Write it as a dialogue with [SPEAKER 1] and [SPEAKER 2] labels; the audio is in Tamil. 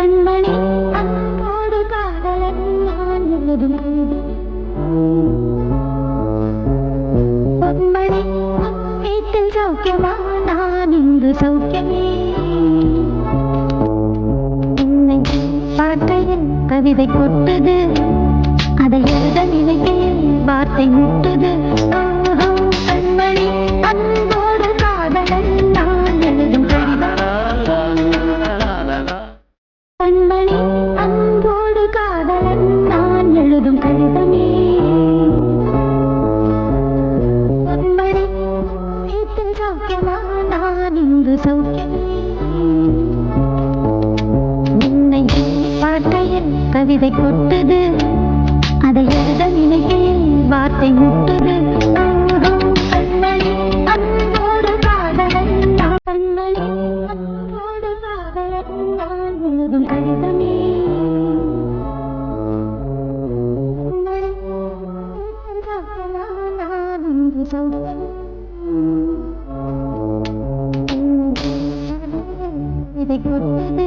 [SPEAKER 1] கண்மணி அன்போடு காதலன் நான் எழுதும் பொன்மணி வீட்டில் சௌக்கியமா நான் இங்கு சௌக்கியமே என்னை பார்க்கையில் கவிதை கொட்டது அதை எழுத நினைக்கையில் வார்த்தை முட்டது கண்மணி அன்போடு காதலன் நான் எழுதும் கண்மணி அன்போடு காதலன் நான் எழுதும் கடிதமே பொன்மணி வீட்டில் சௌக்கியமா நான் இங்கு சௌக்கியமே என்னை பார்க்கையில் கவிதை கொட்டது அதை எழுத நினைக்கையில் வார்த்தை முட்டது கண்மணி அன்போடு காதலன் கண்மணி அன்போடு காதலன் நான் எழுதும் கடிதமே நான் இங்கு சௌக்கியம் இதை கொடுத்தது